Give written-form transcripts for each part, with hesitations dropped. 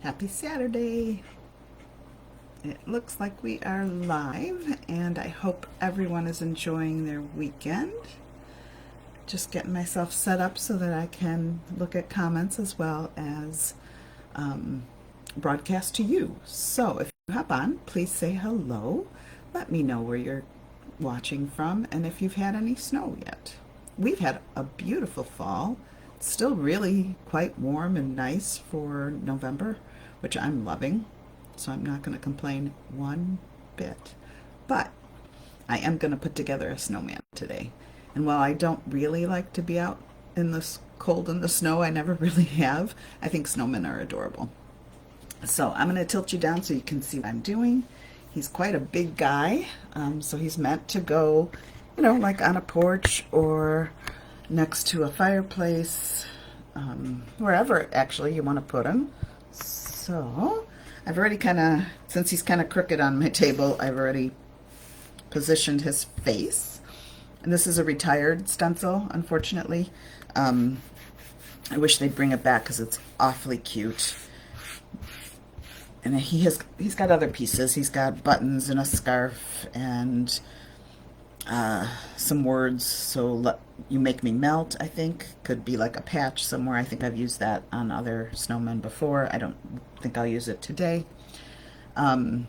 Happy Saturday. It looks like we are live, and I hope everyone is enjoying their weekend. Just getting myself set up so that I can look at comments as well as broadcast to you. So if you hop on, please say hello. Let me know where you're watching from and if you've had any snow yet. We've had a beautiful fall. It's still really quite warm and nice for November, which I'm loving. So I'm not going to complain one bit. But I am going to put together a snowman today. And while I don't really like to be out in the cold and the snow, I never really have, I think snowmen are adorable. So I'm going to tilt you down so you can see what I'm doing. He's quite a big guy, so he's meant to go, like on a porch or next to a fireplace, wherever actually you want to put him. So I've already since he's kind of crooked on my table, I've already positioned his face. And this is a retired stencil, unfortunately. I wish they'd bring it back because it's awfully cute. And he's got other pieces. He's got buttons and a scarf and some words. So you make me melt, I think. Could be like a patch somewhere. I think I've used that on other snowmen before. I don't think I'll use it today. And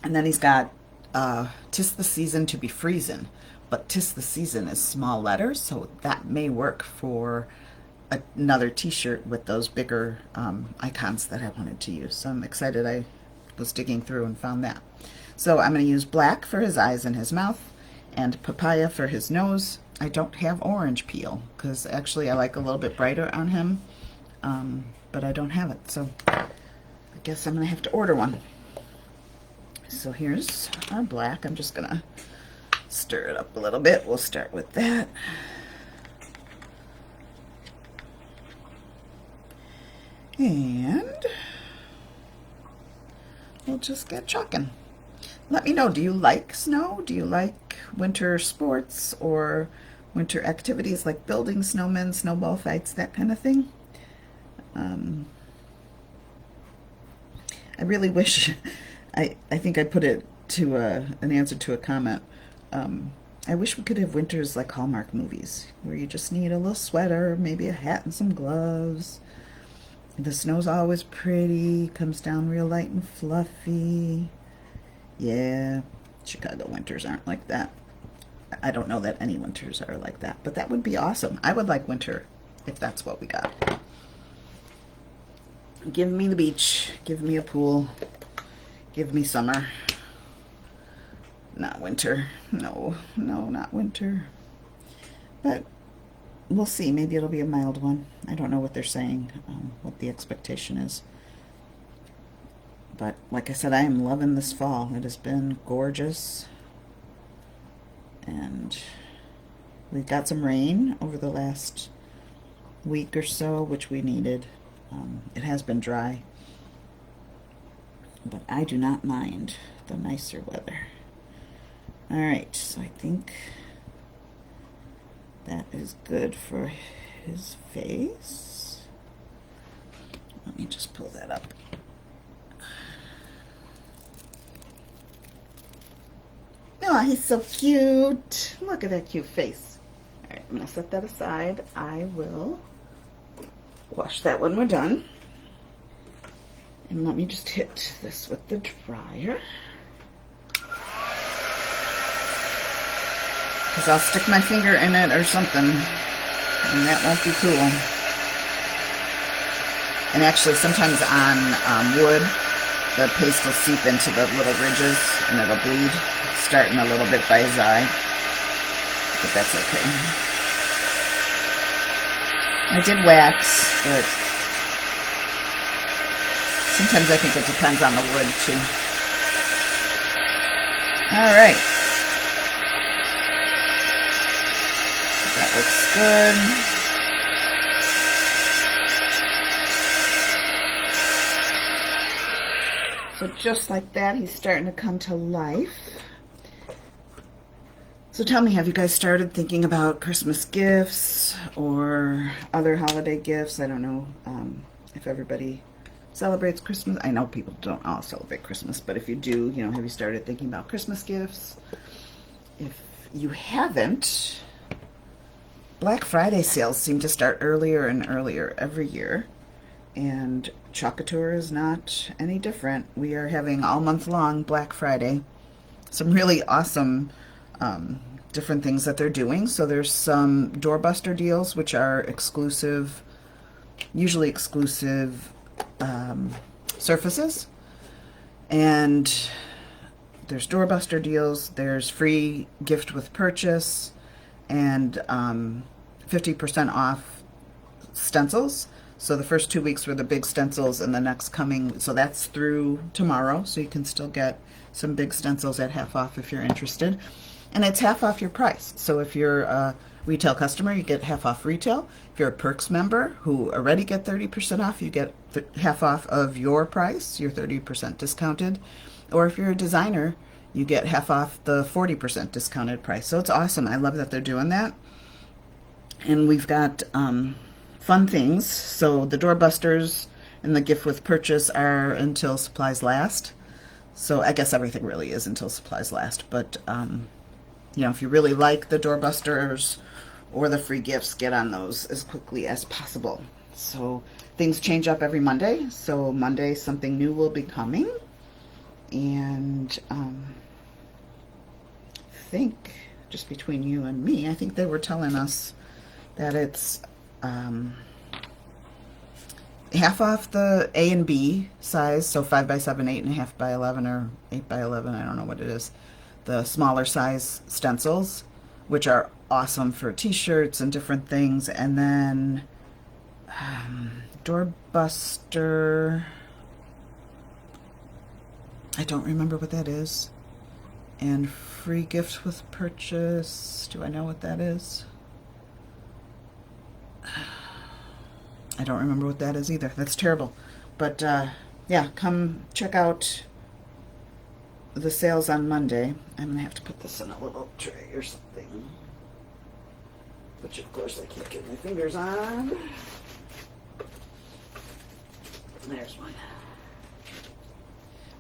then he's got 'tis the season to be freezin'. But 'tis the season is small letters, so that may work for another t-shirt with those bigger icons that I wanted to use. So I'm excited. I was digging through and found that. So I'm going to use black for his eyes and his mouth and papaya for his nose. I don't have orange peel because actually I like a little bit brighter on him, but I don't have it. So I guess I'm going to have to order one. So here's our black. I'm just going to stir it up a little bit. We'll start with that. And we'll just get chalking. Let me know, do you like snow? Do you like winter sports or winter activities like building snowmen, snowball fights, that kind of thing? I really wish, I think I put it to an answer to a comment. I wish we could have winters like Hallmark movies, where you just need a little sweater, maybe a hat and some gloves. The snow's always pretty, comes down real light and fluffy. Yeah, Chicago winters aren't like that. I don't know that any winters are like that, but that would be awesome. I would like winter if that's what we got. Give me the beach, give me a pool, give me summer. Not winter. No, not winter. But we'll see. Maybe it'll be a mild one. I don't know what they're saying, what the expectation is. But like I said, I am loving this fall. It has been gorgeous. And we've got some rain over the last week or so, which we needed. It has been dry. But I do not mind the nicer weather. All right, so I think that is good for his face. Let me just pull that up. Oh, he's so cute. Look at that cute face. All right, I'm going to set that aside. I will wash that when we're done. And let me just hit this with the dryer. Because I'll stick my finger in it or something, and that won't be cool. And actually, sometimes on wood, the paste will seep into the little ridges, and it'll bleed, starting a little bit by his eye. But that's okay. I did wax, but sometimes I think it depends on the wood, too. All right. That looks good. So just like that, he's starting to come to life. So tell me, have you guys started thinking about Christmas gifts or other holiday gifts? I don't know if everybody celebrates Christmas. I know people don't all celebrate Christmas, but if you do, you know, have you started thinking about Christmas gifts? If you haven't, Black Friday sales seem to start earlier and earlier every year, and Chocatour is not any different. We are having all month long Black Friday. Some really awesome different things that they're doing. So there's some doorbuster deals, which are exclusive, usually exclusive surfaces. And there's doorbuster deals. There's free gift with purchase and 50% off stencils. So the first 2 weeks were the big stencils, and the next coming, so that's through tomorrow. So you can still get some big stencils at half off if you're interested. And it's half off your price. So if you're a retail customer, you get half off retail. If you're a Perks member who already get 30% off, you get half off of your price, you're 30% discounted. Or if you're a designer, you get half off the 40% discounted price. So it's awesome. I love that they're doing that. And we've got fun things. So the doorbusters and the gift with purchase are until supplies last. So I guess everything really is until supplies last. But, you know, if you really like the doorbusters or the free gifts, get on those as quickly as possible. So things change up every Monday. So Monday, something new will be coming. And I think, just between you and me, I think they were telling us that it's half off the A and B size, so 5x7, 8.5x11, or 8x11, I don't know what it is. The smaller size stencils, which are awesome for t-shirts and different things. And then doorbuster, I don't remember what that is. And free gift with purchase, do I know what that is? I don't remember what that is either. That's terrible. But yeah, come check out the sales on Monday. I'm going to have to put this in a little tray or something, which of course I can't get my fingers on. There's one.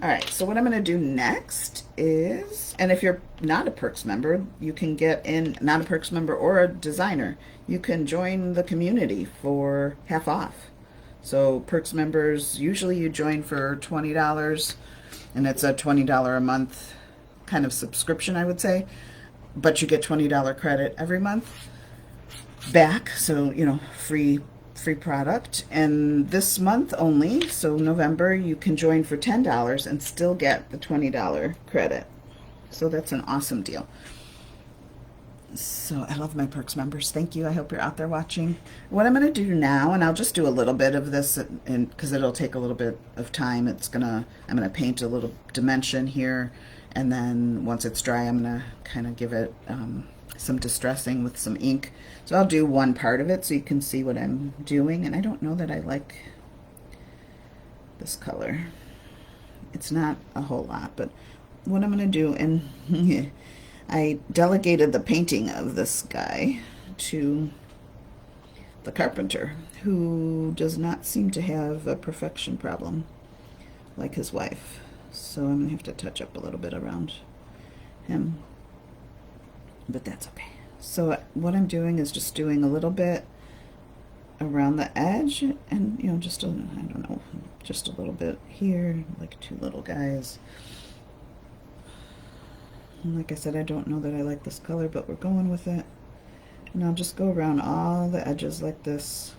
All right, so what I'm going to do next is, and if you're not a Perks member, you can get in, not a Perks member or a designer, you can join the community for half off. So Perks members, usually you join for $20, and it's a $20 a month kind of subscription, I would say, but you get $20 credit every month back, so, you know, free product. And this month only, so November, you can join for $10 and still get the $20 credit. So that's an awesome deal. So I love my Perks members. Thank you. I hope you're out there watching. What I'm going to do now, and I'll just do a little bit of this, and because it'll take a little bit of time, I'm going to paint a little dimension here, and then once it's dry, I'm going to kind of give it some distressing with some ink. So I'll do one part of it so you can see what I'm doing. And I don't know that I like this color. It's not a whole lot, but what I'm going to do, and I delegated the painting of this guy to the carpenter, who does not seem to have a perfection problem like his wife. So I'm going to have to touch up a little bit around him, but that's okay. So what I'm doing is just doing a little bit around the edge, and, you know, just a, I don't know, just a little bit here, like two little guys. And like I said, I don't know that I like this color, but we're going with it. And I'll just go around all the edges like this.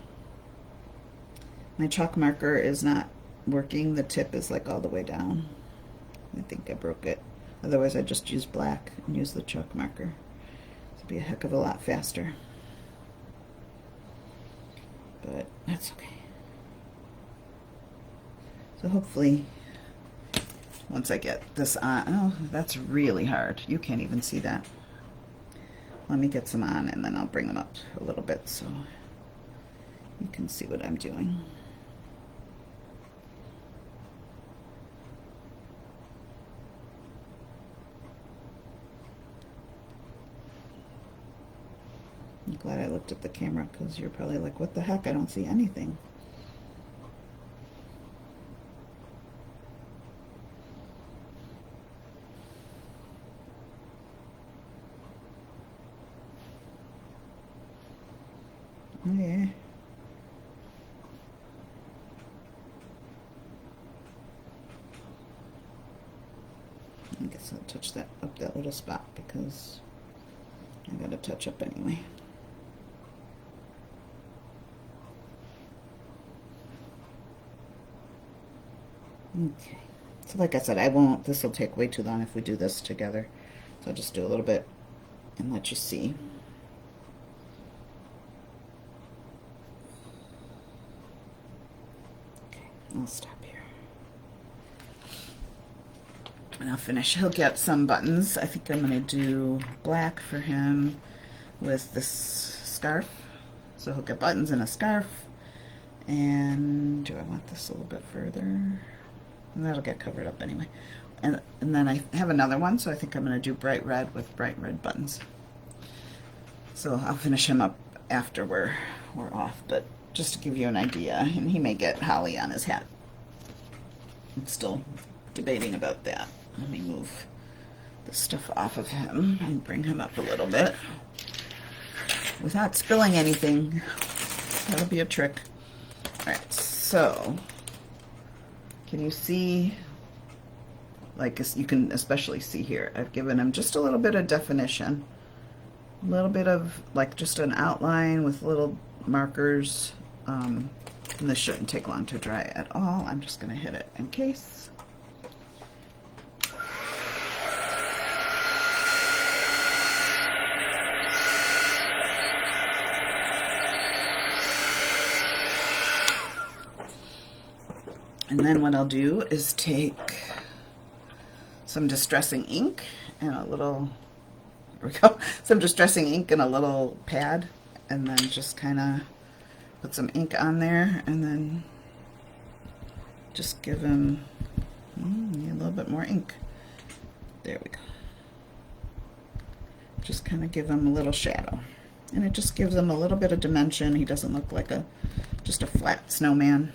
My chalk marker is not working. The tip is like all the way down. I think I broke it. Otherwise, I just use black and use the chalk marker. It'd be a heck of a lot faster. But that's okay. So hopefully, once I get this on, oh, that's really hard. You can't even see that. Let me get some on, and then I'll bring them up a little bit so you can see what I'm doing. I'm glad I looked at the camera, because you're probably like, what the heck? I don't see anything. Yeah. I guess I'll touch that up that little spot because I gotta touch up anyway. Okay. So like I said, I won't, this will take way too long if we do this together. So I'll just do a little bit and let you see. Okay, I'll stop here. And I'll finish. He'll get some buttons. I think I'm going to do black for him with this scarf. So he'll get buttons and a scarf. And do I want this a little bit further? And that'll get covered up anyway. And then I have another one, so I think I'm going to do bright red with bright red buttons. So I'll finish him up after we're off, but just to give you an idea. And he may get holly on his hat. I'm still debating about that. Let me move the stuff off of him and bring him up a little bit without spilling anything. That'll be a trick. All right, so can you see, like you can especially see here, I've given him just a little bit of definition, a little bit of like just an outline with little markers. And this shouldn't take long to dry at all. I'm just going to hit it in case. And then what I'll do is take some distressing ink and a little, there we go, some distressing ink and a little pad, and then just kind of put some ink on there, and then just give him a little bit more ink. There we go. Just kind of give him a little shadow. And it just gives him a little bit of dimension. He doesn't look like just a flat snowman.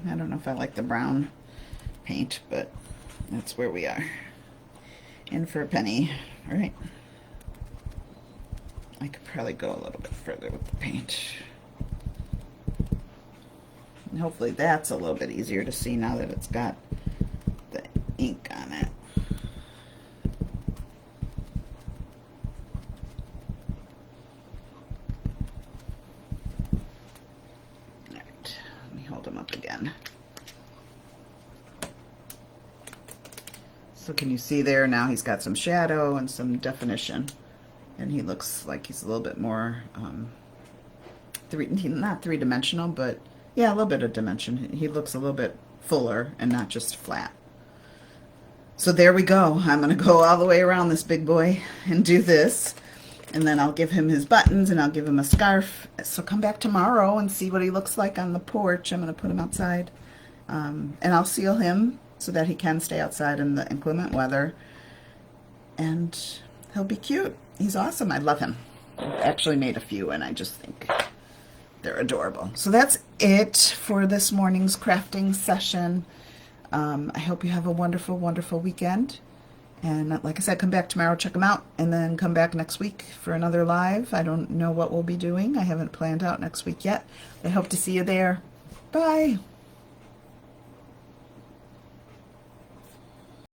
I don't know if I like the brown paint, but that's where we are. In for a penny, right? I could probably go a little bit further with the paint. And hopefully that's a little bit easier to see now that it's got the ink on it. Again. So can you see there now he's got some shadow and some definition, and he looks like he's a little bit more not three-dimensional, but yeah, a little bit of dimension. He looks a little bit fuller and not just flat. So there we go. I'm going to go all the way around this big boy and do this. And then I'll give him his buttons and I'll give him a scarf. So come back tomorrow and see what he looks like on the porch. I'm going to put him outside. And I'll seal him so that he can stay outside in the inclement weather. And he'll be cute. He's awesome. I love him. I've actually made a few and I just think they're adorable. So that's it for this morning's crafting session. I hope you have a wonderful, wonderful weekend. And like I said, come back tomorrow, check them out, and then come back next week for another live. I don't know what we'll be doing. I haven't planned out next week yet. I hope to see you there. Bye.